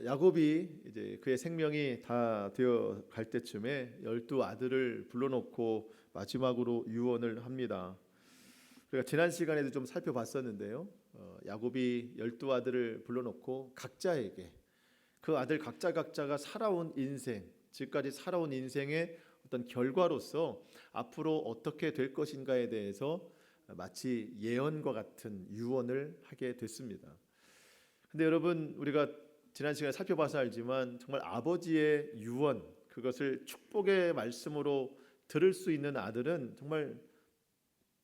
야곱이 이제 그의 생명이 다 되어 갈 때쯤에 12아들을 불러놓고 마지막으로 유언을 합니다. 우리가 지난 시간에도 좀 살펴봤었는데요. 야곱이 12아들을 불러놓고 각자에게 그 아들 각자가 살아온 인생, 지금까지 살아온 인생의 어떤 결과로서 앞으로 어떻게 될 것인가에 대해서 마치 예언과 같은 유언을 하게 됐습니다. 근데 여러분, 우리가 지난 시간에 살펴봐서 알지만 정말 아버지의 유언, 그것을 축복의 말씀으로 들을 수 있는 아들은 정말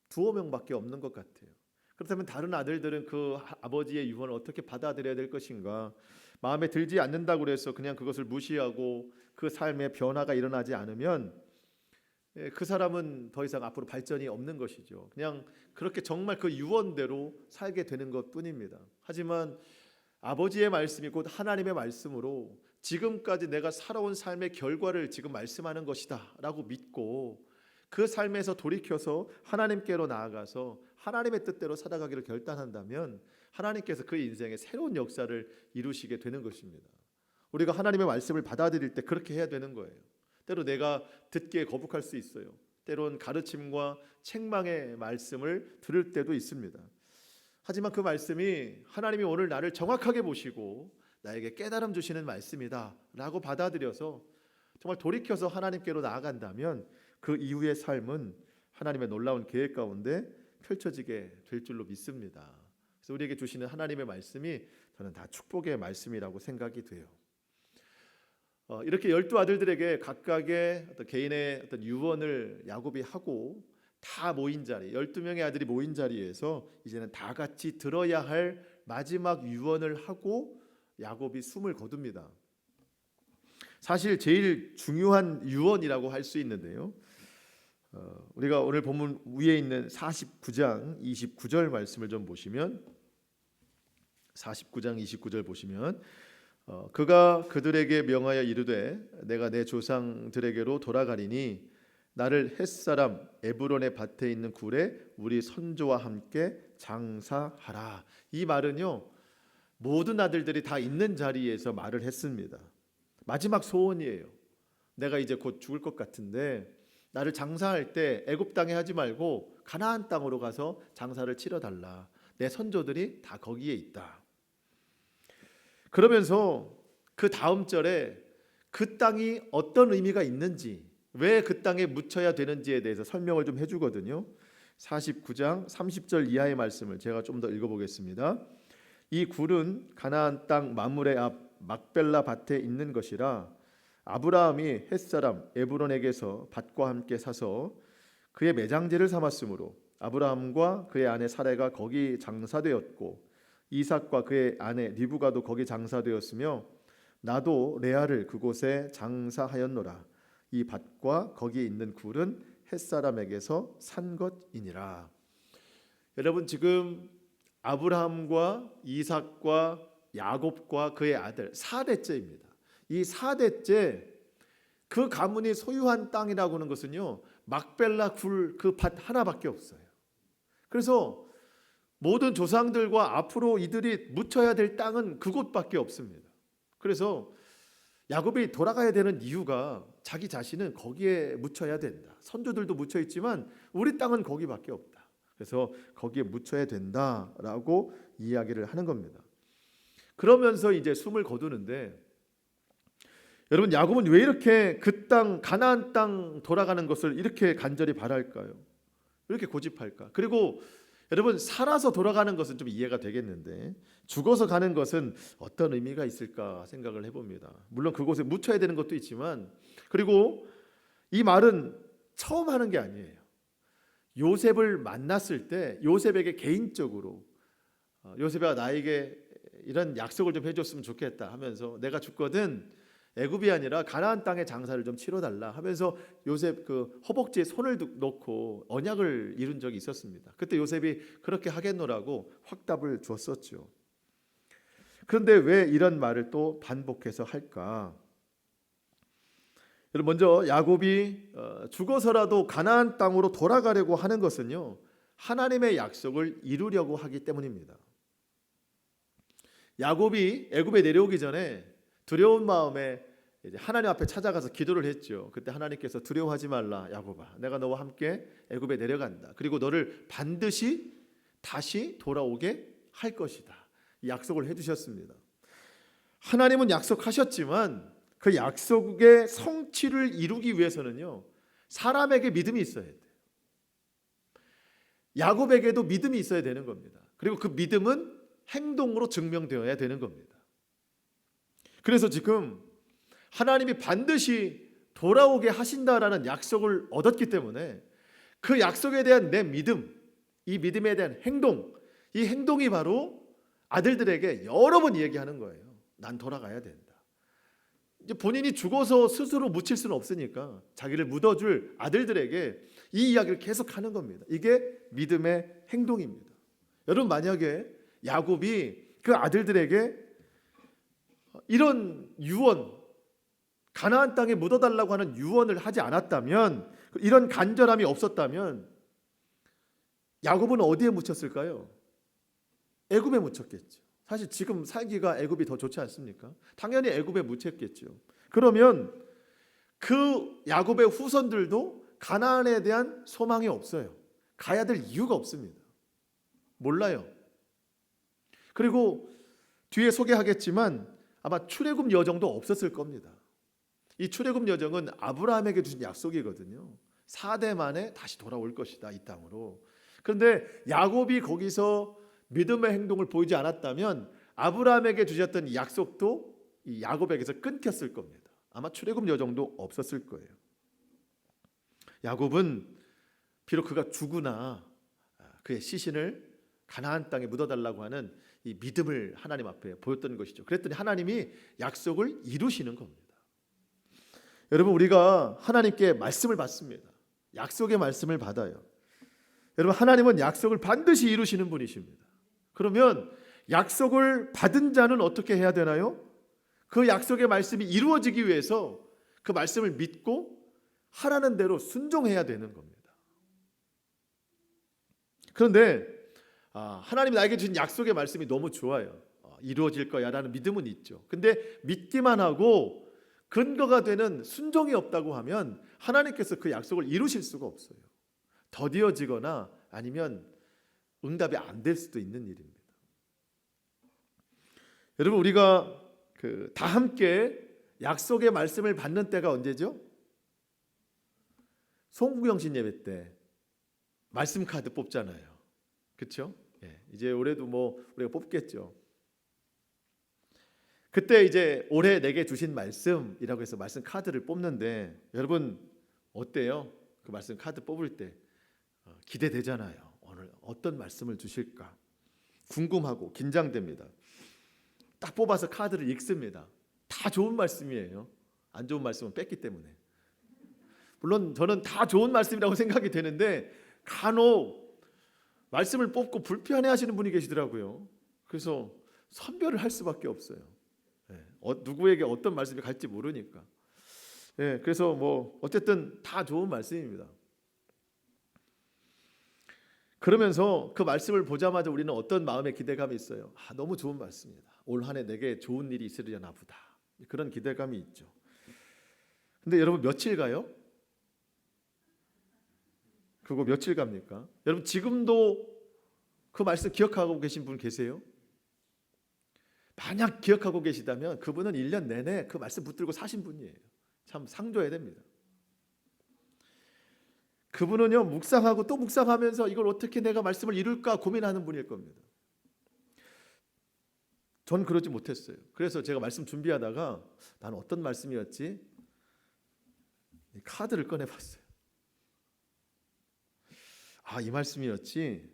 두어 명밖에 없는 것 같아요. 그렇다면 다른 아들들은 그 아버지의 유언을 어떻게 받아들여야 될 것인가? 마음에 들지 않는다고 해서 그냥 그것을 무시하고 그 삶에 변화가 일어나지 않으면 그 사람은 더 이상 앞으로 발전이 없는 것이죠. 그냥 그렇게 정말 그 유언대로 살게 되는 것뿐입니다. 하지만 아버지의 말씀이 곧 하나님의 말씀으로 지금까지 내가 살아온 삶의 결과를 지금 말씀하는 것이다 라고 믿고 그 삶에서 돌이켜서 하나님께로 나아가서 하나님의 뜻대로 살아가기를 결단한다면 하나님께서 그 인생에 새로운 역사를 이루시게 되는 것입니다. 우리가 하나님의 말씀을 받아들일 때 그렇게 해야 되는 거예요. 때로 내가 듣기에 거북할 수 있어요. 때론 가르침과 책망의 말씀을 들을 때도 있습니다. 하지만 그 말씀이 하나님이 오늘 나를 정확하게 보시고 나에게 깨달음 주시는 말씀이다 라고 받아들여서 정말 돌이켜서 하나님께로 나아간다면 그 이후의 삶은 하나님의 놀라운 계획 가운데 펼쳐지게 될 줄로 믿습니다. 그래서 우리에게 주시는 하나님의 말씀이 저는 다 축복의 말씀이라고 생각이 돼요. 이렇게 12아들들에게 각각의 어떤 개인의 어떤 유언을 야곱이 하고 다 모인 자리, 12명의 아들이 모인 자리에서 이제는 다 같이 들어야 할 마지막 유언을 하고 야곱이 숨을 거둡니다. 사실 제일 중요한 유언이라고 할 수 있는데요. 우리가 오늘 본문 위에 있는 49장 29절 말씀을 좀 보시면 49장 29절 보시면 그가 그들에게 명하여 이르되 내가 내 조상들에게로 돌아가리니 나를 햇사람 에브론의 밭에 있는 굴에 우리 선조와 함께 장사하라. 이 말은요, 모든 아들들이 다 있는 자리에서 말을 했습니다. 마지막 소원이에요. 내가 이제 곧 죽을 것 같은데 나를 장사할 때 애굽 땅에 하지 말고 가나안 땅으로 가서 장사를 치러달라. 내 선조들이 다 거기에 있다. 그러면서 그 다음 절에 그 땅이 어떤 의미가 있는지, 왜 그 땅에 묻혀야 되는지에 대해서 설명을 좀 해주거든요. 49장 30절 이하의 말씀을 제가 좀 더 읽어보겠습니다. 이 굴은 가나안 땅 마므레 앞 막벨라 밭에 있는 것이라 아브라함이 햇사람 에브론에게서 밭과 함께 사서 그의 매장지를 삼았으므로 아브라함과 그의 아내 사레가 거기 장사되었고 이삭과 그의 아내 리브가도 거기 장사되었으며 나도 레아를 그곳에 장사하였노라. 이 밭과 거기에 있는 굴은 햇사람에게서 산 것이니라. 여러분, 지금 아브라함과 이삭과 야곱과 그의 아들 4대째입니다. 이 4대째 그 가문이 소유한 땅이라고 하는 것은요, 막벨라 굴 그 밭 하나밖에 없어요. 그래서 모든 조상들과 앞으로 이들이 묻혀야 될 땅은 그곳밖에 없습니다. 그래서 야곱이 돌아가야 되는 이유가 자기 자신은 거기에 묻혀야 된다. 선조들도 묻혀 있지만 우리 땅은 거기밖에 없다. 그래서 거기에 묻혀야 된다라고 이야기를 하는 겁니다. 그러면서 이제 숨을 거두는데, 여러분, 야곱은 왜 이렇게 그 땅 가나안 땅 돌아가는 것을 이렇게 간절히 바랄까요? 왜 이렇게 고집할까? 그리고 여러분, 살아서 돌아가는 것은 좀 이해가 되겠는데 죽어서 가는 것은 어떤 의미가 있을까 생각을 해봅니다. 물론 그곳에 묻혀야 되는 것도 있지만, 그리고 이 말은 처음 하는 게 아니에요. 요셉을 만났을 때 요셉에게 개인적으로 요셉아, 나에게 이런 약속을 좀 해줬으면 좋겠다 하면서 내가 죽거든 애굽이 아니라 가나안 땅의 장사를 좀 치러달라 하면서 요셉 그 허벅지에 손을 놓고 언약을 이룬 적이 있었습니다. 그때 요셉이 그렇게 하겠노라고 확답을 줬었죠. 그런데 왜 이런 말을 또 반복해서 할까? 여러분, 먼저 야곱이 죽어서라도 가나안 땅으로 돌아가려고 하는 것은요, 하나님의 약속을 이루려고 하기 때문입니다. 야곱이 애굽에 내려오기 전에 두려운 마음에 이제 하나님 앞에 찾아가서 기도를 했죠. 그때 하나님께서 두려워하지 말라 야곱아, 내가 너와 함께 애굽에 내려간다. 그리고 너를 반드시 다시 돌아오게 할 것이다. 이 약속을 해주셨습니다. 하나님은 약속하셨지만 그 약속의 성취를 이루기 위해서는요, 사람에게 믿음이 있어야 돼요. 야곱에게도 믿음이 있어야 되는 겁니다. 그리고 그 믿음은 행동으로 증명되어야 되는 겁니다. 그래서 지금 하나님이 반드시 돌아오게 하신다라는 약속을 얻었기 때문에 그 약속에 대한 내 믿음, 이 믿음에 대한 행동, 이 행동이 바로 아들들에게 여러 번 얘기하는 거예요. 난 돌아가야 된다. 이제 본인이 죽어서 스스로 묻힐 수는 없으니까 자기를 묻어줄 아들들에게 이 이야기를 계속 하는 겁니다. 이게 믿음의 행동입니다. 여러분, 만약에 야곱이 그 아들들에게 이런 유언, 가나안 땅에 묻어달라고 하는 유언을 하지 않았다면, 이런 간절함이 없었다면 야곱은 어디에 묻혔을까요? 애굽에 묻혔겠죠. 사실 지금 살기가 애굽이 더 좋지 않습니까? 당연히 애굽에 묻혔겠죠. 그러면 그 야곱의 후손들도 가나안에 대한 소망이 없어요. 가야 될 이유가 없습니다. 몰라요. 그리고 뒤에 소개하겠지만 아마 출애굽 여정도 없었을 겁니다. 이 출애굽 여정은 아브라함에게 주신 약속이거든요. 4대 만에 다시 돌아올 것이다, 이 땅으로. 그런데 야곱이 거기서 믿음의 행동을 보이지 않았다면 아브라함에게 주셨던 이 약속도 이 야곱에게서 끊겼을 겁니다. 아마 출애굽 여정도 없었을 거예요. 야곱은 비록 그가 죽으나 그의 시신을 가나안 땅에 묻어달라고 하는 이 믿음을 하나님 앞에 보였던 것이죠. 그랬더니 하나님이 약속을 이루시는 겁니다. 여러분, 우리가 하나님께 말씀을 받습니다. 약속의 말씀을 받아요. 여러분, 하나님은 약속을 반드시 이루시는 분이십니다. 그러면 약속을 받은 자는 어떻게 해야 되나요? 그 약속의 말씀이 이루어지기 위해서 그 말씀을 믿고 하라는 대로 순종해야 되는 겁니다. 그런데 하나님이 나에게 주신 약속의 말씀이 너무 좋아요. 이루어질 거야 라는 믿음은 있죠. 근데 믿기만 하고 근거가 되는 순종이 없다고 하면 하나님께서 그 약속을 이루실 수가 없어요. 더디어지거나 아니면 응답이 안 될 수도 있는 일입니다. 여러분, 우리가 다 함께 약속의 말씀을 받는 때가 언제죠? 송구영신 예배 때 말씀 카드 뽑잖아요. 그렇죠? 이제 올해도 우리가 뽑겠죠. 그때 이제 올해 내게 주신 말씀이라고 해서 말씀 카드를 뽑는데, 여러분 어때요? 그 말씀 카드 뽑을 때 기대되잖아요. 오늘 어떤 말씀을 주실까 궁금하고 긴장됩니다. 딱 뽑아서 카드를 읽습니다. 다 좋은 말씀이에요. 안 좋은 말씀은 뺐기 때문에. 물론 저는 다 좋은 말씀이라고 생각이 되는데 간혹 말씀을 뽑고 불편해하시는 분이 계시더라고요. 그래서 선별을 할 수밖에 없어요. 누구에게 어떤 말씀이 갈지 모르니까. 그래서 어쨌든 다 좋은 말씀입니다. 그러면서 그 말씀을 보자마자 우리는 어떤 마음의 기대감이 있어요. 너무 좋은 말씀이다. 올 한 해 내게 좋은 일이 있으려나 보다. 그런 기대감이 있죠. 근데 여러분, 며칠 가요? 그거 며칠 갑니까? 여러분, 지금도 그 말씀 기억하고 계신 분 계세요? 만약 기억하고 계시다면 그분은 1년 내내 그 말씀 붙들고 사신 분이에요. 참 상조해야 됩니다. 그분은요, 묵상하고 또 묵상하면서 이걸 어떻게 내가 말씀을 이룰까 고민하는 분일 겁니다. 전 그러지 못했어요. 그래서 제가 말씀 준비하다가 나는 어떤 말씀이었지? 카드를 꺼내봤어요. 이 말씀이었지.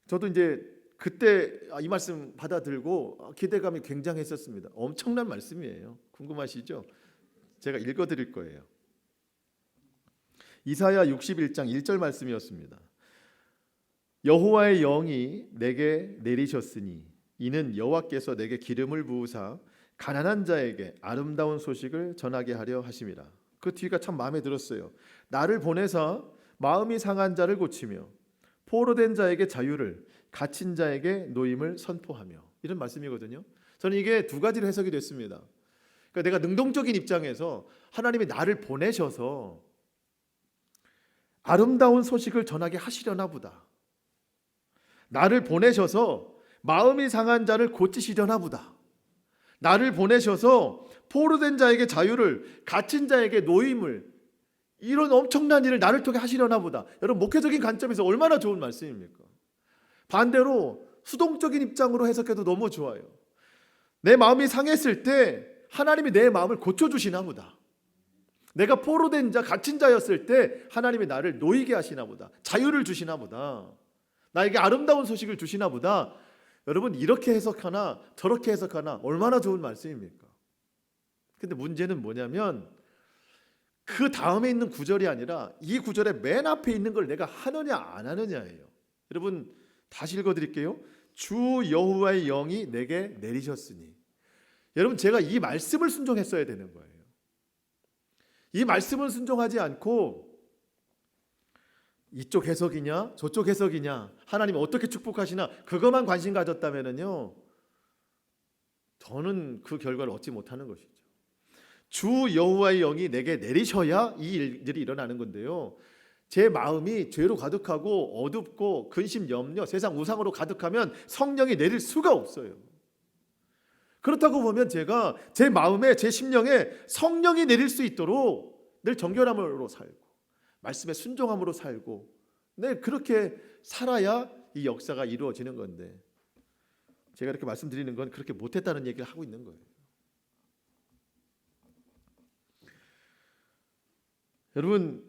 저도 이제 그때 이 말씀 받아들고 기대감이 굉장했었습니다. 엄청난 말씀이에요. 궁금하시죠? 제가 읽어드릴 거예요. 이사야 61장 1절 말씀이었습니다. 여호와의 영이 내게 내리셨으니 이는 여호와께서 내게 기름을 부으사 가난한 자에게 아름다운 소식을 전하게 하려 하심이라. 그 뒤가 참 마음에 들었어요. 나를 보내사 마음이 상한 자를 고치며 포로된 자에게 자유를, 갇힌 자에게 노임을 선포하며, 이런 말씀이거든요. 저는 이게 두 가지로 해석이 됐습니다. 그러니까 내가 능동적인 입장에서 하나님이 나를 보내셔서 아름다운 소식을 전하게 하시려나 보다. 나를 보내셔서 마음이 상한 자를 고치시려나 보다. 나를 보내셔서 포로된 자에게 자유를, 갇힌 자에게 노임을, 이런 엄청난 일을 나를 통해 하시려나 보다. 여러분, 목회적인 관점에서 얼마나 좋은 말씀입니까? 반대로 수동적인 입장으로 해석해도 너무 좋아요. 내 마음이 상했을 때 하나님이 내 마음을 고쳐주시나 보다. 내가 포로된 자, 갇힌 자였을 때 하나님이 나를 놓이게 하시나 보다. 자유를 주시나 보다. 나에게 아름다운 소식을 주시나 보다. 여러분, 이렇게 해석하나 저렇게 해석하나 얼마나 좋은 말씀입니까? 근데 문제는 뭐냐면 그 다음에 있는 구절이 아니라 이 구절의 맨 앞에 있는 걸 내가 하느냐 안 하느냐예요. 여러분, 다시 읽어드릴게요. 주 여호와의 영이 내게 내리셨으니. 여러분, 제가 이 말씀을 순종했어야 되는 거예요. 이 말씀을 순종하지 않고 이쪽 해석이냐 저쪽 해석이냐, 하나님 어떻게 축복하시나, 그것만 관심 가졌다면요, 저는 그 결과를 얻지 못하는 것이죠. 주 여호와의 영이 내게 내리셔야 이 일들이 일어나는 건데요, 제 마음이 죄로 가득하고 어둡고 근심 염려 세상 우상으로 가득하면 성령이 내릴 수가 없어요. 그렇다고 보면 제가 제 마음에 제 심령에 성령이 내릴 수 있도록 늘 정결함으로 살고 말씀에 순종함으로 살고 늘 그렇게 살아야 이 역사가 이루어지는 건데, 제가 이렇게 말씀드리는 건 그렇게 못했다는 얘기를 하고 있는 거예요. 여러분,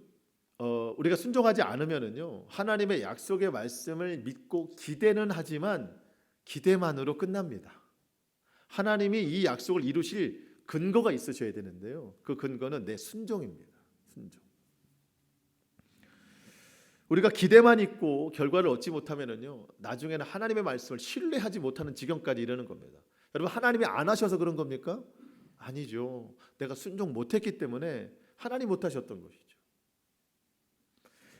우리가 순종하지 않으면은요, 하나님의 약속의 말씀을 믿고 기대는 하지만 기대만으로 끝납니다. 하나님이 이 약속을 이루실 근거가 있으셔야 되는데요, 그 근거는 내 순종입니다. 순종. 우리가 기대만 있고 결과를 얻지 못하면은요, 나중에는 하나님의 말씀을 신뢰하지 못하는 지경까지 이르는 겁니다. 여러분, 하나님이 안 하셔서 그런 겁니까? 아니죠. 내가 순종 못했기 때문에 하나님 못하셨던 것이죠.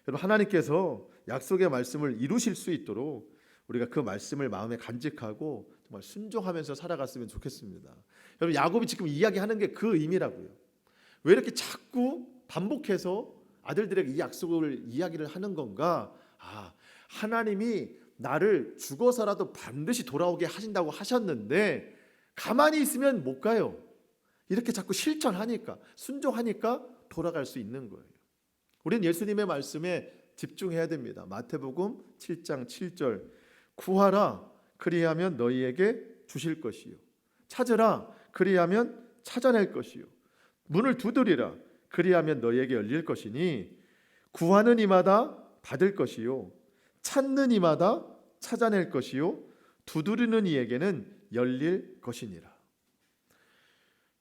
여러분, 하나님께서 약속의 말씀을 이루실 수 있도록 우리가 그 말씀을 마음에 간직하고 정말 순종하면서 살아갔으면 좋겠습니다. 여러분, 야곱이 지금 이야기하는 게 그 의미라고요. 왜 이렇게 자꾸 반복해서 아들들에게 이 약속을 이야기를 하는 건가? 하나님이 나를 죽어서라도 반드시 돌아오게 하신다고 하셨는데 가만히 있으면 못 가요. 이렇게 자꾸 실천하니까, 순종하니까 돌아갈 수 있는 거예요. 우리는 예수님의 말씀에 집중해야 됩니다. 마태복음 7장 7절, 구하라 그리하면 너희에게 주실 것이요, 찾으라 그리하면 찾아낼 것이요, 문을 두드리라 그리하면 너희에게 열릴 것이니 구하는 이마다 받을 것이요, 찾는 이마다 찾아낼 것이요, 두드리는 이에게는 열릴 것이니라.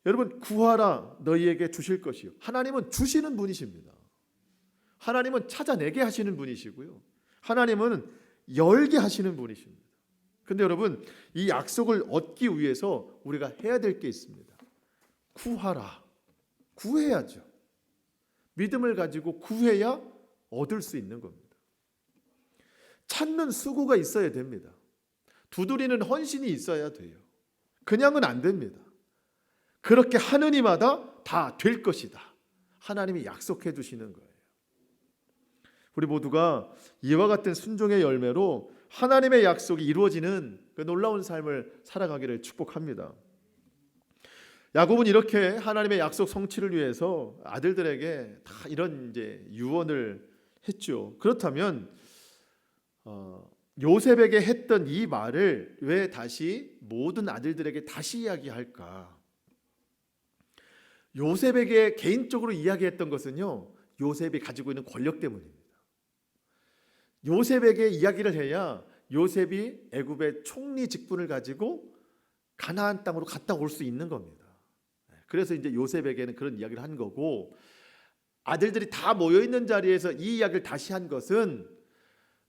여러분, 구하라 너희에게 주실 것이요, 하나님은 주시는 분이십니다. 하나님은 찾아내게 하시는 분이시고요, 하나님은 열게 하시는 분이십니다. 근데 여러분, 이 약속을 얻기 위해서 우리가 해야 될 게 있습니다. 구하라. 구해야죠. 믿음을 가지고 구해야 얻을 수 있는 겁니다. 찾는 수고가 있어야 됩니다. 두드리는 헌신이 있어야 돼요. 그냥은 안 됩니다. 그렇게 하는 이마다 다 될 것이다, 하나님이 약속해 주시는 거예요. 우리 모두가 이와 같은 순종의 열매로 하나님의 약속이 이루어지는 그 놀라운 삶을 살아가기를 축복합니다. 야곱은 이렇게 하나님의 약속 성취를 위해서 아들들에게 다 이런 이제 유언을 했죠. 그렇다면 요셉에게 했던 이 말을 왜 다시 모든 아들들에게 다시 이야기할까? 요셉에게 개인적으로 이야기했던 것은요, 요셉이 가지고 있는 권력 때문입니다. 요셉에게 이야기를 해야 요셉이 애굽의 총리 직분을 가지고 가나안 땅으로 갔다 올 수 있는 겁니다. 그래서 이제 요셉에게는 그런 이야기를 한 거고, 아들들이 다 모여 있는 자리에서 이 이야기를 다시 한 것은,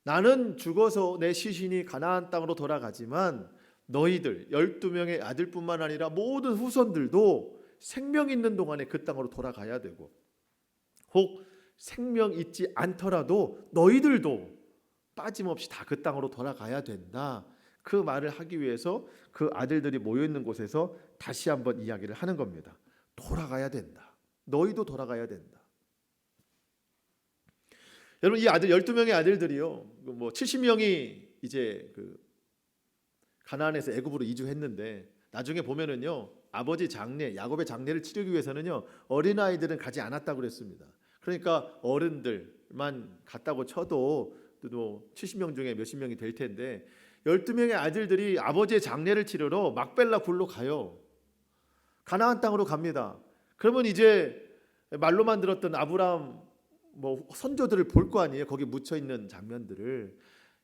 나는 죽어서 내 시신이 가나안 땅으로 돌아가지만 너희들 12명의 아들뿐만 아니라 모든 후손들도 생명 있는 동안에 그 땅으로 돌아가야 되고, 혹 생명 있지 않더라도 너희들도 빠짐없이 다 그 땅으로 돌아가야 된다. 그 말을 하기 위해서 그 아들들이 모여 있는 곳에서 다시 한번 이야기를 하는 겁니다. 돌아가야 된다. 너희도 돌아가야 된다. 여러분, 이 아들 12명의 아들들이요. 70명이 이제 가나안에서 애굽으로 이주했는데 나중에 보면은요. 아버지 장례, 야곱의 장례를 치르기 위해서는요. 어린아이들은 가지 않았다고 그랬습니다. 그러니까 어른들만 갔다고 쳐도 또 70명 중에 몇십 명이 될 텐데 12명의 아들들이 아버지의 장례를 치르러 막벨라 굴로 가요. 가나안 땅으로 갑니다. 그러면 이제 말로만 들었던 아브라함 선조들을 볼 거 아니에요. 거기 묻혀 있는 장면들을.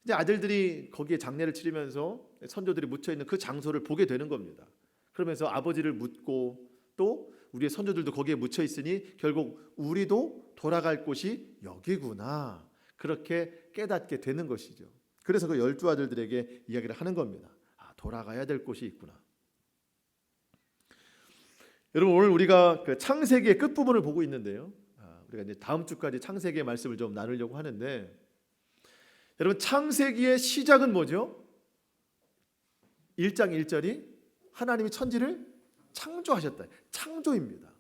이제 아들들이 거기에 장례를 치르면서 선조들이 묻혀 있는 그 장소를 보게 되는 겁니다. 그러면서 아버지를 묻고 또 우리의 선조들도 거기에 묻혀 있으니 결국 우리도 돌아갈 곳이 여기구나. 그렇게 깨닫게 되는 것이죠. 그래서 그 12아들들에게 이야기를 하는 겁니다. 돌아가야 될 곳이 있구나. 여러분, 오늘 우리가 그 창세기의 끝부분을 보고 있는데요. 우리가 이제 다음 주까지 창세기의 말씀을 좀 나누려고 하는데, 여러분, 창세기의 시작은 뭐죠? 1장 1절이 하나님이 천지를 창조하셨다. 창조입니다.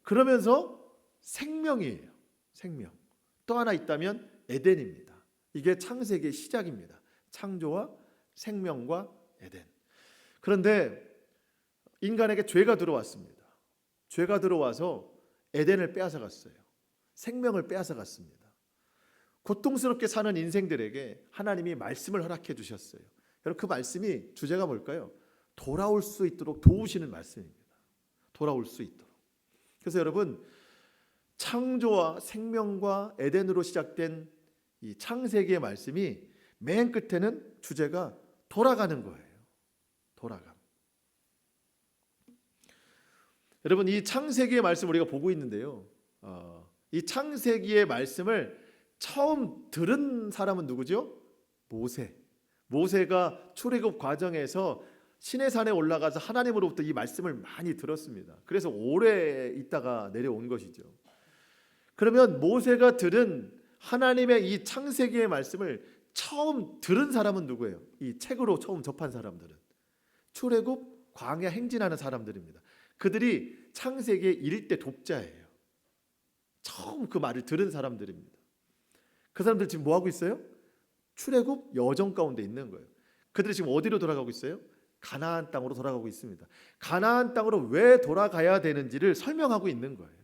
그러면서 생명이에요. 생명. 또 하나 있다면 에덴입니다. 이게 창세기의 시작입니다. 창조와 생명과 에덴. 그런데 인간에게 죄가 들어왔습니다. 죄가 들어와서 에덴을 빼앗아갔어요. 생명을 빼앗아갔습니다. 고통스럽게 사는 인생들에게 하나님이 말씀을 허락해 주셨어요. 여러분, 그 말씀이 주제가 뭘까요? 돌아올 수 있도록 도우시는 말씀입니다. 돌아올 수 있도록. 그래서 여러분, 창조와 생명과 에덴으로 시작된 이 창세기의 말씀이 맨 끝에는 주제가 돌아가는 거예요. 돌아감. 여러분, 이 창세기의 말씀 우리가 보고 있는데요. 이 창세기의 말씀을 처음 들은 사람은 누구죠? 모세. 모세가 출애굽 과정에서 시내산에 올라가서 하나님으로부터 이 말씀을 많이 들었습니다. 그래서 오래 있다가 내려온 것이죠. 그러면 모세가 들은 하나님의 이 창세기의 말씀을 처음 들은 사람은 누구예요? 이 책으로 처음 접한 사람들은 출애굽 광야 행진하는 사람들입니다. 그들이 창세기의 1대 독자예요. 처음 그 말을 들은 사람들입니다. 그 사람들 지금 뭐 하고 있어요? 출애굽 여정 가운데 있는 거예요. 그들이 지금 어디로 돌아가고 있어요? 가나안 땅으로 돌아가고 있습니다. 가나안 땅으로 왜 돌아가야 되는지를 설명하고 있는 거예요.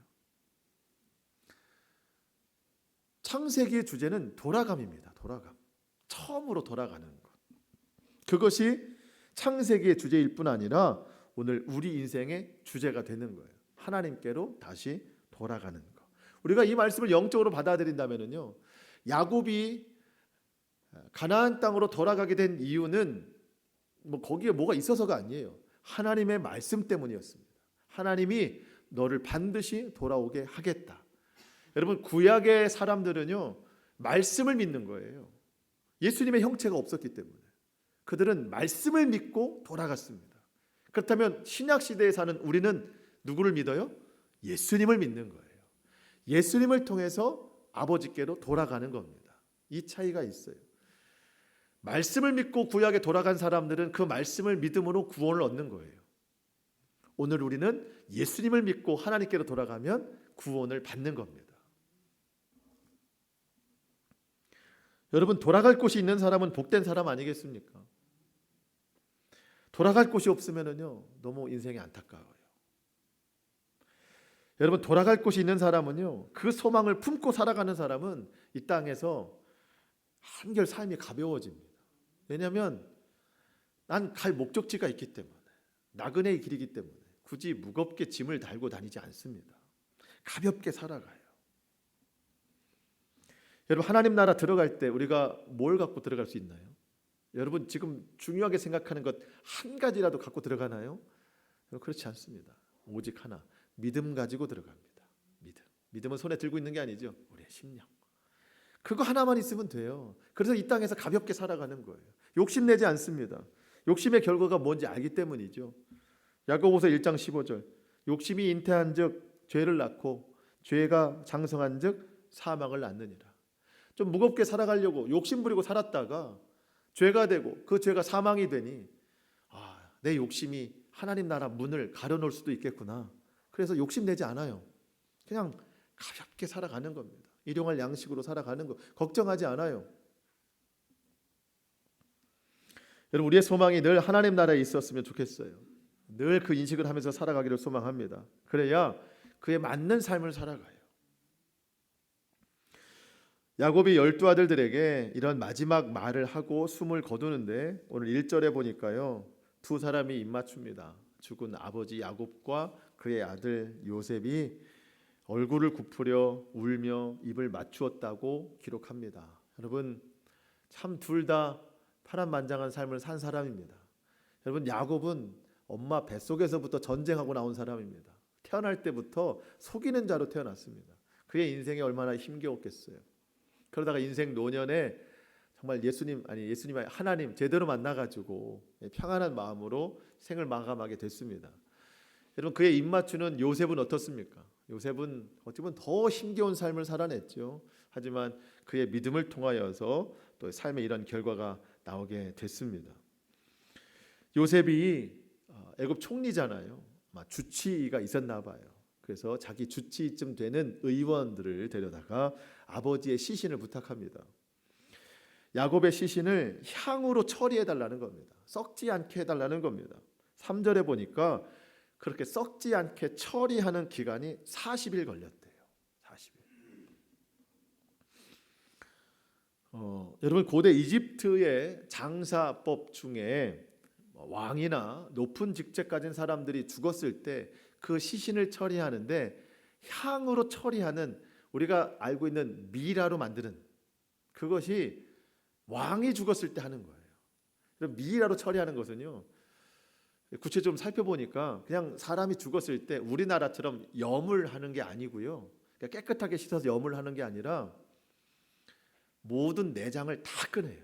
창세기의 주제는 돌아감입니다. 돌아감. 처음으로 돌아가는 것. 그것이 창세기의 주제일 뿐 아니라 오늘 우리 인생의 주제가 되는 거예요. 하나님께로 다시 돌아가는 것. 우리가 이 말씀을 영적으로 받아들인다면요, 야곱이 가나안 땅으로 돌아가게 된 이유는 거기에 뭐가 있어서가 아니에요. 하나님의 말씀 때문이었습니다. 하나님이 너를 반드시 돌아오게 하겠다. 여러분, 구약의 사람들은요, 말씀을 믿는 거예요. 예수님의 형체가 없었기 때문에 그들은 말씀을 믿고 돌아갔습니다. 그렇다면 신약 시대에 사는 우리는 누구를 믿어요? 예수님을 믿는 거예요. 예수님을 통해서 아버지께로 돌아가는 겁니다. 이 차이가 있어요. 말씀을 믿고 구약에 돌아간 사람들은 그 말씀을 믿음으로 구원을 얻는 거예요. 오늘 우리는 예수님을 믿고 하나님께로 돌아가면 구원을 받는 겁니다. 여러분, 돌아갈 곳이 있는 사람은 복된 사람 아니겠습니까? 돌아갈 곳이 없으면요, 너무 인생이 안타까워요. 여러분, 돌아갈 곳이 있는 사람은요, 그 소망을 품고 살아가는 사람은 이 땅에서 한결 삶이 가벼워집니다. 왜냐하면 난 갈 목적지가 있기 때문에, 나그네의 길이기 때문에 굳이 무겁게 짐을 달고 다니지 않습니다. 가볍게 살아가요. 여러분, 하나님 나라 들어갈 때 우리가 뭘 갖고 들어갈 수 있나요? 여러분, 지금 중요하게 생각하는 것 한 가지라도 갖고 들어가나요? 그렇지 않습니다. 오직 하나, 믿음 가지고 들어갑니다. 믿음은 손에 들고 있는 게 아니죠. 우리의 심령. 그거 하나만 있으면 돼요. 그래서 이 땅에서 가볍게 살아가는 거예요. 욕심내지 않습니다. 욕심의 결과가 뭔지 알기 때문이죠. 야고보서 1장 15절, 욕심이 잉태한 즉 죄를 낳고 죄가 장성한 즉 사망을 낳느니라. 좀 무겁게 살아가려고 욕심 부리고 살았다가 죄가 되고 그 죄가 사망이 되니 내 욕심이 하나님 나라 문을 가려놓을 수도 있겠구나. 그래서 욕심내지 않아요. 그냥 가볍게 살아가는 겁니다. 일용할 양식으로 살아가는 거 걱정하지 않아요. 여러분, 우리의 소망이 늘 하나님 나라에 있었으면 좋겠어요. 늘 그 인식을 하면서 살아가기를 소망합니다. 그래야 그에 맞는 삶을 살아가요. 야곱이 12아들들에게 이런 마지막 말을 하고 숨을 거두는데 오늘 1절에 보니까요, 두 사람이 입맞춥니다. 죽은 아버지 야곱과 그의 아들 요셉이 얼굴을 굽으려 울며 입을 맞추었다고 기록합니다. 여러분, 참 둘 다 파란만장한 삶을 산 사람입니다. 여러분, 야곱은 엄마 뱃속에서부터 전쟁하고 나온 사람입니다. 태어날 때부터 속이는 자로 태어났습니다. 그의 인생이 얼마나 힘겨웠겠어요. 그러다가 인생 노년에 정말 예수님 하나님 제대로 만나가지고 평안한 마음으로 생을 마감하게 됐습니다. 여러분, 그의 입맞추는 요셉은 어떻습니까? 요셉은 어찌 보면 더 힘겨운 삶을 살아냈죠. 하지만 그의 믿음을 통하여서 또 삶의 이런 결과가 나오게 됐습니다. 요셉이 애굽 총리잖아요. 아마 주치의가 있었나 봐요. 그래서 자기 주치의쯤 되는 의원들을 데려다가 아버지의 시신을 부탁합니다. 야곱의 시신을 향으로 처리해달라는 겁니다. 썩지 않게 해달라는 겁니다. 3절에 보니까 그렇게 썩지 않게 처리하는 기간이 40일 걸렸대요. 40일. 여러분, 고대 이집트의 장사법 중에 왕이나 높은 직책 가진 사람들이 죽었을 때 그 시신을 처리하는데 향으로 처리하는, 우리가 알고 있는 미라로 만드는, 그것이 왕이 죽었을 때 하는 거예요. 미라로 처리하는 것은요, 구체적으로 살펴보니까 그냥 사람이 죽었을 때 우리나라처럼 염을 하는 게 아니고요, 그러니까 깨끗하게 씻어서 염을 하는 게 아니라 모든 내장을 다 꺼내요.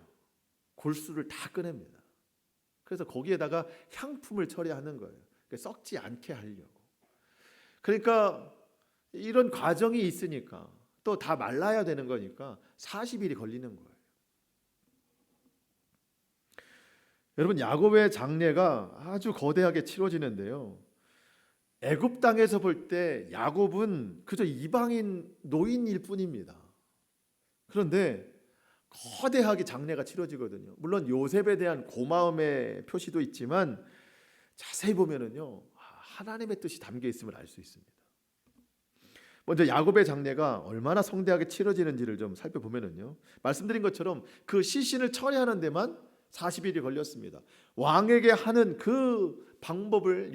골수를 다 꺼냅니다. 그래서 거기에다가 향품을 처리하는 거예요. 그러니까 썩지 않게 하려고. 그러니까 이런 과정이 있으니까, 또 다 말라야 되는 거니까 40일이 걸리는 거예요. 여러분, 야곱의 장례가 아주 거대하게 치러지는데요, 애굽 땅에서 볼 때 야곱은 그저 이방인 노인일 뿐입니다. 그런데 거대하게 장례가 치러지거든요. 물론 요셉에 대한 고마움의 표시도 있지만 자세히 보면은요, 하나님의 뜻이 담겨 있음을 알 수 있습니다. 먼저 야곱의 장례가 얼마나 성대하게 치러지는지를 좀 살펴보면은요, 말씀드린 것처럼 그 시신을 처리하는 데만 40일이 걸렸습니다. 왕에게 하는 그 방법을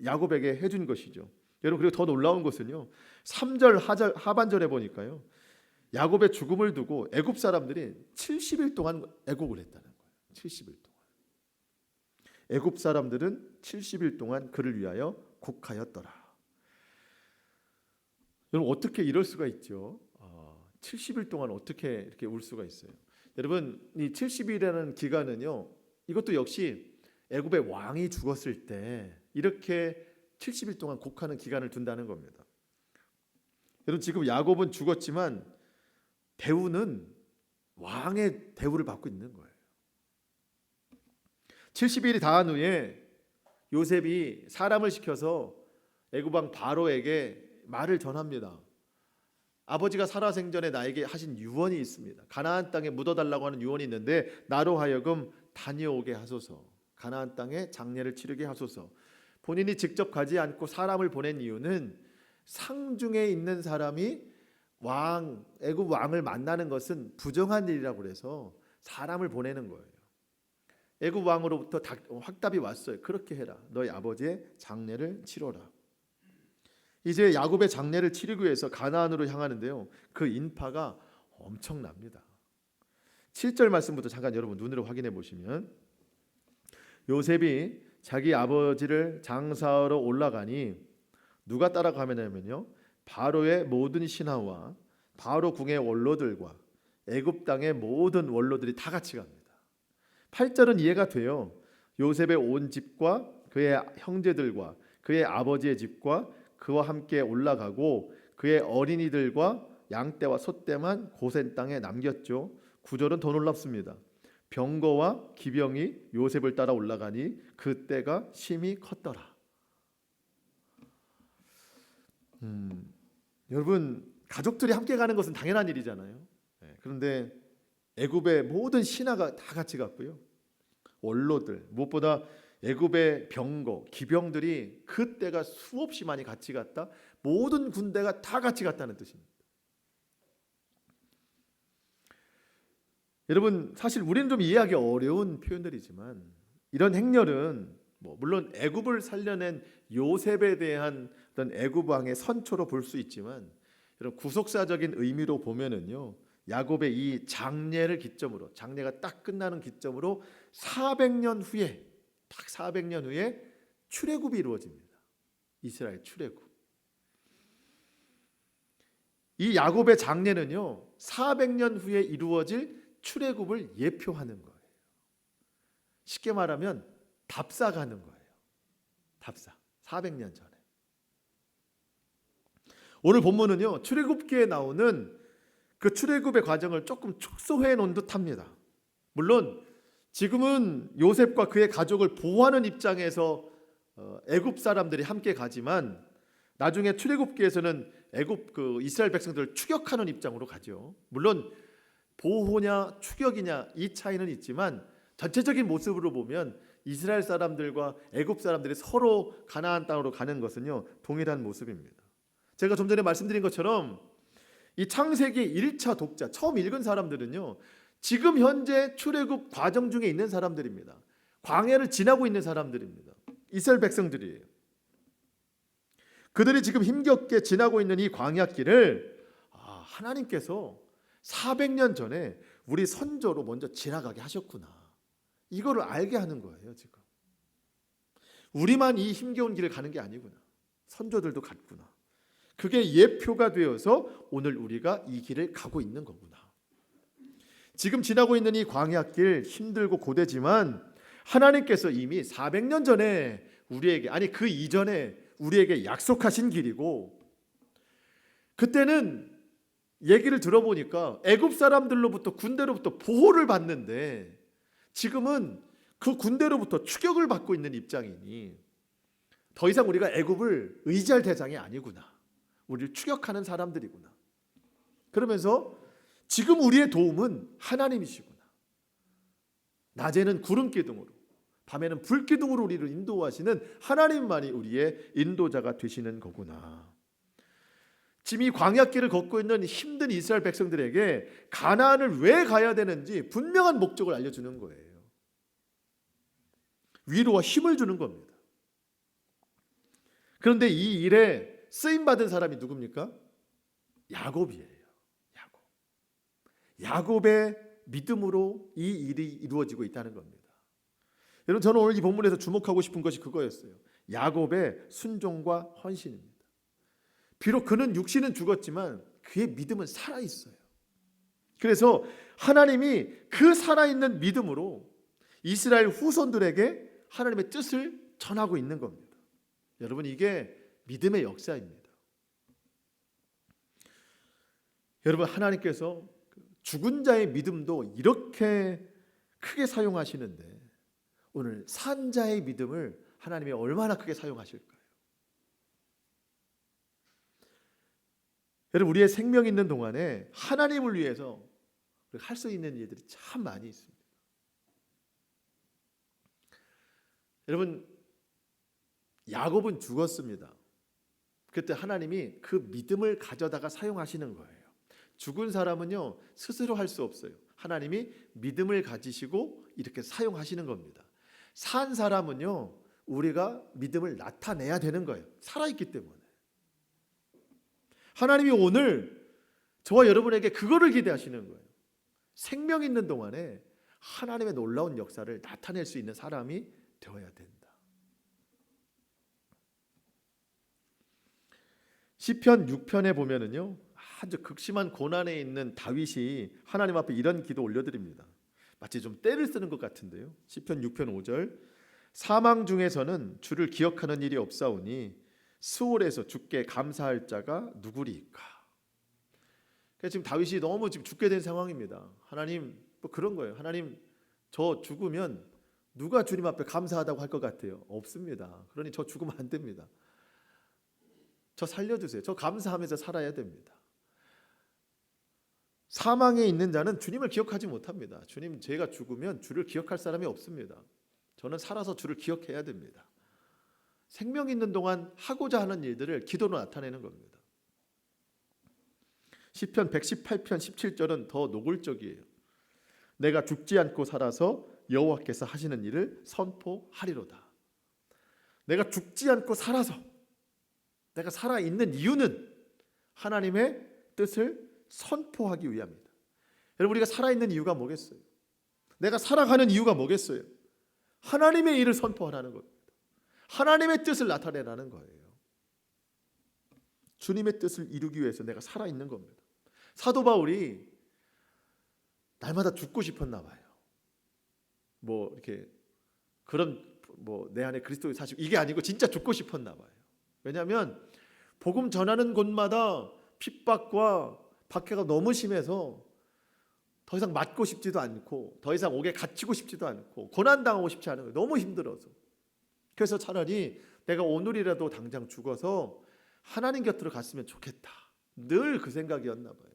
야곱에게 해준 것이죠. 여러분, 그리고 더 놀라운 것은요, 3절 하반절에 보니까요, 야곱의 죽음을 두고 애굽 사람들이 70일 동안 애곡을 했다는 거예요. 70일 동안. 애굽 사람들은 70일 동안 그를 위하여 곡하였더라. 여러분, 어떻게 이럴 수가 있죠? 70일 동안 어떻게 이렇게 울 수가 있어요? 여러분, 이 70일이라는 기간은요, 이것도 역시 애굽의 왕이 죽었을 때 이렇게 70일 동안 곡하는 기간을 둔다는 겁니다. 여러분, 지금 야곱은 죽었지만 대우는 왕의 대우를 받고 있는 거예요. 70일이 다한 후에 요셉이 사람을 시켜서 애굽 왕 바로에게 말을 전합니다. 아버지가 살아생전에 나에게 하신 유언이 있습니다. 가나안 땅에 묻어달라고 하는 유언이 있는데 나로 하여금 다녀오게 하소서. 가나안 땅에 장례를 치르게 하소서. 본인이 직접 가지 않고 사람을 보낸 이유는 상중에 있는 사람이 애굽 왕을 만나는 것은 부정한 일이라고 그래서 사람을 보내는 거예요. 애굽 왕으로부터 확답이 왔어요. 그렇게 해라. 너희 아버지의 장례를 치러라. 이제 야곱의 장례를 치르기 위해서 가나안으로 향하는데요, 그 인파가 엄청납니다. 7절 말씀부터 잠깐 여러분 눈으로 확인해 보시면, 요셉이 자기 아버지를 장사하러 올라가니 누가 따라가면요, 바로의 모든 신하와 바로 궁의 원로들과 애굽 땅의 모든 원로들이 다 같이 갑니다. 8절은 이해가 돼요. 요셉의 온 집과 그의 형제들과 그의 아버지의 집과 그와 함께 올라가고 그의 어린이들과 양떼와 소떼만 고센 땅에 남겼죠. 9절은 더 놀랍습니다. 병거와 기병이 요셉을 따라 올라가니 그 때가 심히 컸더라. 여러분, 가족들이 함께 가는 것은 당연한 일이잖아요. 그런데 애굽의 모든 신하가 다 같이 갔고요. 원로들, 무엇보다 애굽의 병거, 기병들이 그 때가 수없이 많이 같이 갔다. 모든 군대가 다 같이 갔다는 뜻입니다. 여러분, 사실 우리는 좀 이해하기 어려운 표현들이지만 이런 행렬은 물론 애굽을 살려낸 요셉에 대한 어떤 애굽 왕의 선초로 볼 수 있지만 이런 구속사적인 의미로 보면은요, 야곱의 이 장례를 기점으로, 장례가 딱 끝나는 기점으로 400년 후에, 딱 400년 후에 출애굽이 이루어집니다. 이스라엘 출애굽. 이 야곱의 장례는요, 400년 후에 이루어질 출애굽을 예표하는 거예요. 쉽게 말하면 답사 가는 거예요. 답사. 400년 전에. 오늘 본문은요, 출애굽기에 나오는 그 출애굽의 과정을 조금 축소해 놓은 듯합니다. 물론 지금은 요셉과 그의 가족을 보호하는 입장에서 애굽 사람들이 함께 가지만 나중에 출애굽기에서는 애굽 이스라엘 백성들을 추격하는 입장으로 가죠. 물론 보호냐 추격이냐 이 차이는 있지만 전체적인 모습으로 보면 이스라엘 사람들과 애굽 사람들이 서로 가나안 땅으로 가는 것은요, 동일한 모습입니다. 제가 좀 전에 말씀드린 것처럼 이 창세기 1차 독자 처음 읽은 사람들은요, 지금 현재 출애굽 과정 중에 있는 사람들입니다. 광야를 지나고 있는 사람들입니다. 이스라엘 백성들이에요. 그들이 지금 힘겹게 지나고 있는 이 광야길을 하나님께서 400년 전에 우리 선조로 먼저 지나가게 하셨구나, 이거를 알게 하는 거예요. 지금 우리만 이 힘겨운 길을 가는 게 아니구나, 선조들도 갔구나. 그게 예표가 되어서 오늘 우리가 이 길을 가고 있는 거구나. 지금 지나고 있는 이 광야길 힘들고 고되지만 하나님께서 이미 400년 전에 우리에게, 아니 그 이전에 우리에게 약속하신 길이고, 그때는 얘기를 들어보니까 애굽 사람들로부터, 군대로부터 보호를 받는데 지금은 그 군대로부터 추격을 받고 있는 입장이니 더 이상 우리가 애굽을 의지할 대상이 아니구나, 우리를 추격하는 사람들이구나. 그러면서 지금 우리의 도움은 하나님이시구나. 낮에는 구름 기둥으로, 밤에는 불 기둥으로 우리를 인도하시는 하나님만이 우리의 인도자가 되시는 거구나. 지금 이 광야길을 걷고 있는 힘든 이스라엘 백성들에게 가나안을 왜 가야 되는지 분명한 목적을 알려주는 거예요. 위로와 힘을 주는 겁니다. 그런데 이 일에 쓰임받은 사람이 누굽니까? 야곱이에요. 야곱의 믿음으로 이 일이 이루어지고 있다는 겁니다. 여러분, 저는 오늘 이 본문에서 주목하고 싶은 것이 그거였어요. 야곱의 순종과 헌신입니다. 비록 그는 육신은 죽었지만 그의 믿음은 살아있어요. 그래서 하나님이 그 살아있는 믿음으로 이스라엘 후손들에게 하나님의 뜻을 전하고 있는 겁니다. 여러분, 이게 믿음의 역사입니다. 여러분, 하나님께서 죽은 자의 믿음도 이렇게 크게 사용하시는데 오늘 산 자의 믿음을 하나님이 얼마나 크게 사용하실까요? 여러분, 우리의 생명 있는 동안에 하나님을 위해서 할 수 있는 일들이 참 많이 있습니다. 여러분, 야곱은 죽었습니다. 그때 하나님이 그 믿음을 가져다가 사용하시는 거예요. 죽은 사람은요, 스스로 할 수 없어요. 하나님이 믿음을 가지시고 이렇게 사용하시는 겁니다. 산 사람은요, 우리가 믿음을 나타내야 되는 거예요. 살아있기 때문에. 하나님이 오늘 저와 여러분에게 그거를 기대하시는 거예요. 생명 있는 동안에 하나님의 놀라운 역사를 나타낼 수 있는 사람이 되어야 된다. 시편 6편에 보면은요, 아주 극심한 고난에 있는 다윗이 하나님 앞에 이런 기도 올려드립니다. 마치 좀 때를 쓰는 것 같은데요. 시편 6편 5절, 사망 중에서는 주를 기억하는 일이 없사오니 수월에서 주께 감사할 자가 누구리이까. 지금 다윗이 너무 지금 죽게 된 상황입니다. 하나님, 뭐 그런 거예요. 하나님, 저 죽으면 누가 주님 앞에 감사하다고 할 것 같아요? 없습니다. 그러니 저 죽으면 안 됩니다. 저 살려주세요. 저 감사하면서 살아야 됩니다. 사망에 있는 자는 주님을 기억하지 못합니다. 주님, 제가 죽으면 주를 기억할 사람이 없습니다. 저는 살아서 주를 기억해야 됩니다. 생명 있는 동안 하고자 하는 일들을 기도로 나타내는 겁니다. 시편 118편 17절은 더 노골적이에요. 내가 죽지 않고 살아서 여호와께서 하시는 일을 선포하리로다. 내가 죽지 않고 살아서, 내가 살아있는 이유는 하나님의 뜻을 선포하기 위함이다. 여러분, 우리가 살아있는 이유가 뭐겠어요? 내가 살아가는 이유가 뭐겠어요? 하나님의 일을 선포하라는 겁니다. 하나님의 뜻을 나타내라는 거예요. 주님의 뜻을 이루기 위해서 내가 살아있는 겁니다. 사도 바울이 날마다 죽고 싶었나 봐요. 뭐 이렇게 그런 내 안에 그리스도의 사실 이게 아니고 진짜 죽고 싶었나 봐요. 왜냐하면 복음 전하는 곳마다 핍박과 박해가 너무 심해서 더 이상 맞고 싶지도 않고 더 이상 옥에 갇히고 싶지도 않고 고난당하고 싶지 않은 거예요. 너무 힘들어서. 그래서 차라리 내가 오늘이라도 당장 죽어서 하나님 곁으로 갔으면 좋겠다. 늘 그 생각이었나 봐요.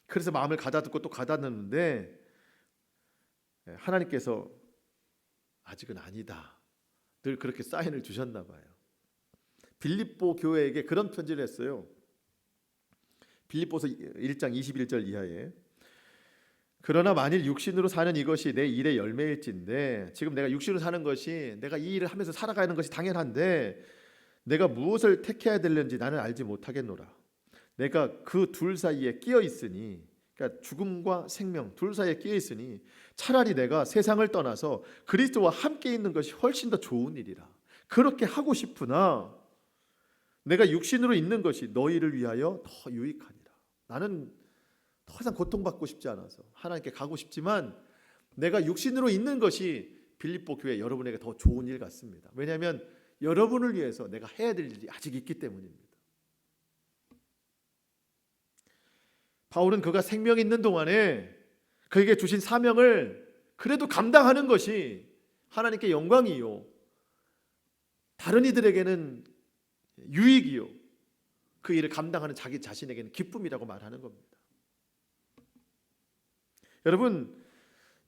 그래서 마음을 가다듬고 또 가다듬는데 하나님께서 아직은 아니다. 늘 그렇게 사인을 주셨나 봐요. 빌립보 교회에게 그런 편지를 했어요. 빌립보서 1장 21절 이하에 그러나 만일 육신으로 사는 이것이 내 일의 열매일진데 지금 내가 육신으로 사는 것이 내가 이 일을 하면서 살아가는 것이 당연한데 내가 무엇을 택해야 되는지 나는 알지 못하겠노라. 내가 그 둘 사이에 끼어 있으니 그러니까 죽음과 생명 둘 사이에 끼어 있으니 차라리 내가 세상을 떠나서 그리스도와 함께 있는 것이 훨씬 더 좋은 일이라. 그렇게 하고 싶으나 내가 육신으로 있는 것이 너희를 위하여 더 유익하니라. 나는 더 이상 고통받고 싶지 않아서 하나님께 가고 싶지만 내가 육신으로 있는 것이 빌립보 교회 여러분에게 더 좋은 일 같습니다. 왜냐하면 여러분을 위해서 내가 해야 될 일이 아직 있기 때문입니다. 바울은 그가 생명 있는 동안에 그에게 주신 사명을 그래도 감당하는 것이 하나님께 영광이요 다른 이들에게는 유익이요 그 일을 감당하는 자기 자신에게는 기쁨이라고 말하는 겁니다. 여러분,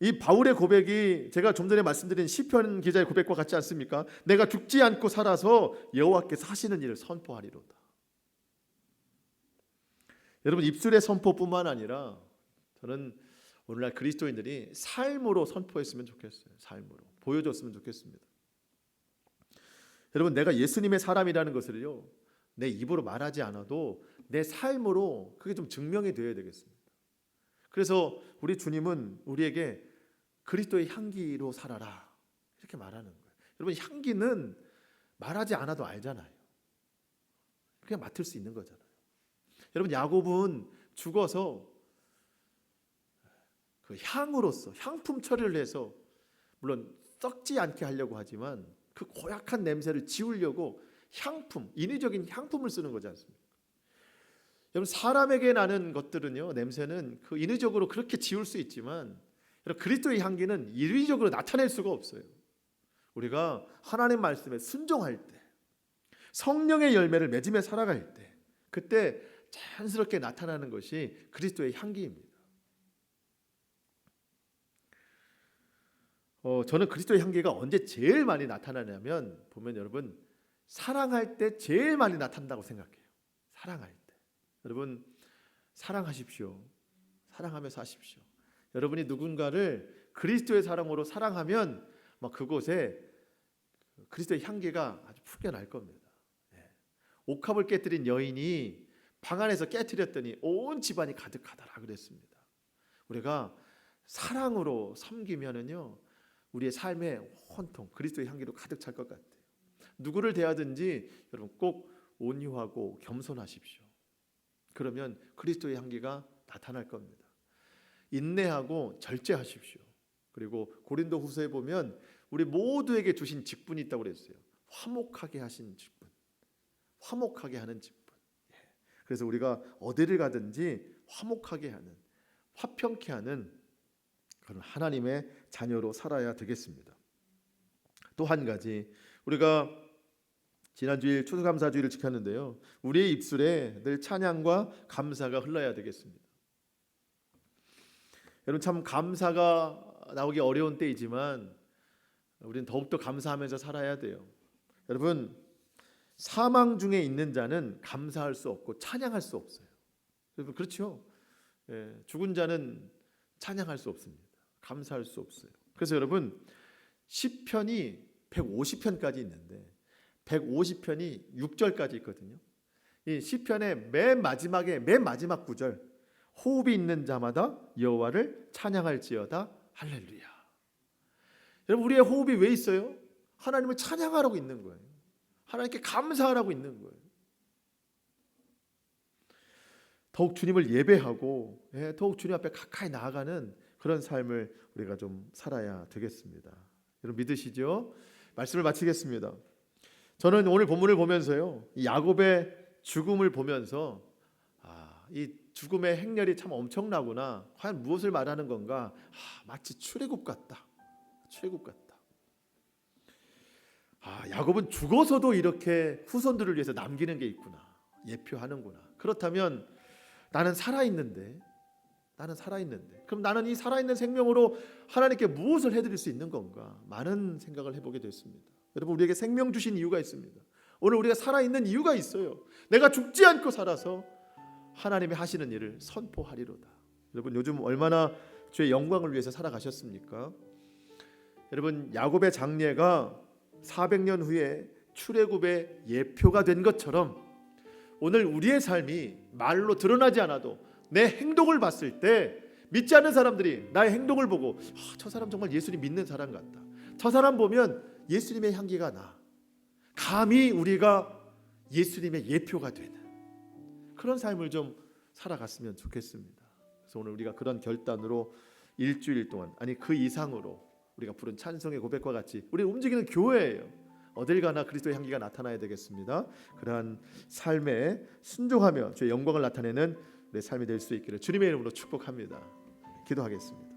이 바울의 고백이 제가 좀 전에 말씀드린 시편 기자의 고백과 같지 않습니까? 내가 죽지 않고 살아서 여호와께서 하시는 일을 선포하리로다. 여러분, 입술의 선포뿐만 아니라 저는 오늘날 그리스도인들이 삶으로 선포했으면 좋겠어요. 삶으로 보여줬으면 좋겠습니다. 여러분, 내가 예수님의 사람이라는 것을요 내 입으로 말하지 않아도 내 삶으로 그게 좀 증명이 되어야 되겠습니다. 그래서 우리 주님은 우리에게 그리스도의 향기로 살아라 이렇게 말하는 거예요. 여러분, 향기는 말하지 않아도 알잖아요. 그냥 맡을 수 있는 거잖아요. 여러분, 야곱은 죽어서 그 향으로서 향품 처리를 해서 물론 썩지 않게 하려고 하지만 그 고약한 냄새를 지우려고 향품, 인위적인 향품을 쓰는 거지 않습니까? 여러분, 사람에게 나는 것들은요 냄새는 그 인위적으로 그렇게 지울 수 있지만 여러분, 그리스도의 향기는 인위적으로 나타낼 수가 없어요. 우리가 하나님 말씀에 순종할 때 성령의 열매를 맺으며 살아갈 때 그때 자연스럽게 나타나는 것이 그리스도의 향기입니다. 저는 그리스도의 향기가 언제 제일 많이 나타나냐면 보면 여러분 사랑할 때 제일 많이 나타난다고 생각해요. 사랑할 때. 여러분, 사랑하십시오. 사랑하면서 하십시오. 여러분이 누군가를 그리스도의 사랑으로 사랑하면 막 그곳에 그리스도의 향기가 아주 풍겨날 겁니다. 옥합을 깨뜨린 여인이 방 안에서 깨뜨렸더니 온 집안이 가득하더라 그랬습니다. 우리가 사랑으로 섬기면은요 우리의 삶에 온통 그리스도의 향기로 가득 찰 것 같아요. 누구를 대하든지 여러분 꼭 온유하고 겸손하십시오. 그러면 그리스도의 향기가 나타날 겁니다. 인내하고 절제하십시오. 그리고 고린도후서에 보면 우리 모두에게 주신 직분이 있다고 그랬어요. 화목하게 하신 직분, 화목하게 하는 직분. 그래서 우리가 어디를 가든지 화목하게 하는, 화평케 하는 그런 하나님의 자녀로 살아야 되겠습니다. 또 한 가지, 우리가 지난주일 추수감사주일을 지켰는데요, 우리의 입술에 늘 찬양과 감사가 흘러야 되겠습니다. 여러분, 참 감사가 나오기 어려운 때이지만 우리는 더욱더 감사하면서 살아야 돼요. 여러분, 사망 중에 있는 자는 감사할 수 없고 찬양할 수 없어요. 여러분, 그렇죠? 죽은 자는 찬양할 수 없습니다. 감사할 수 없어요. 그래서 여러분, 시편이 150편까지 있는데 150편이 6절까지 있거든요. 이 시편의 맨 마지막 구절, 호흡이 있는 자마다 여호와를 찬양할지어다 할렐루야. 여러분, 우리의 호흡이 왜 있어요? 하나님을 찬양하라고 있는 거예요. 하나님께 감사하라고 있는 거예요. 더욱 주님을 예배하고 더욱 주님 앞에 가까이 나아가는 그런 삶을 우리가 좀 살아야 되겠습니다. 여러분, 믿으시죠? 말씀을 마치겠습니다. 저는 오늘 본문을 보면서요, 이 야곱의 죽음을 보면서 이 죽음의 행렬이 참 엄청나구나. 과연 무엇을 말하는 건가? 마치 출애굽 같다. 출애굽 같다. 야곱은 죽어서도 이렇게 후손들을 위해서 남기는 게 있구나. 예표하는구나. 그렇다면 나는 살아있는데 그럼 나는 이 살아있는 생명으로 하나님께 무엇을 해드릴 수 있는 건가? 많은 생각을 해보게 됐습니다. 여러분, 우리에게 생명 주신 이유가 있습니다. 오늘 우리가 살아있는 이유가 있어요. 내가 죽지 않고 살아서 하나님이 하시는 일을 선포하리로다. 여러분, 요즘 얼마나 주의 영광을 위해서 살아가셨습니까? 여러분, 야곱의 장례가 400년 후에 출애굽의 예표가 된 것처럼 오늘 우리의 삶이 말로 드러나지 않아도 내 행동을 봤을 때 믿지 않는 사람들이 나의 행동을 보고 저 사람 정말 예수님 믿는 사람 같다. 저 사람 보면 예수님의 향기가 나. 감히 우리가 예수님의 예표가 되는 그런 삶을 좀 살아갔으면 좋겠습니다. 그래서 오늘 우리가 그런 결단으로 일주일 동안, 아니 그 이상으로 우리가 부른 찬송의 고백과 같이 우리 움직이는 교회예요. 어딜 가나 그리스도의 향기가 나타나야 되겠습니다. 그러한 삶에 순종하며 주의 영광을 나타내는 내 삶이 될 수 있기를 주님의 이름으로 축복합니다. 기도하겠습니다.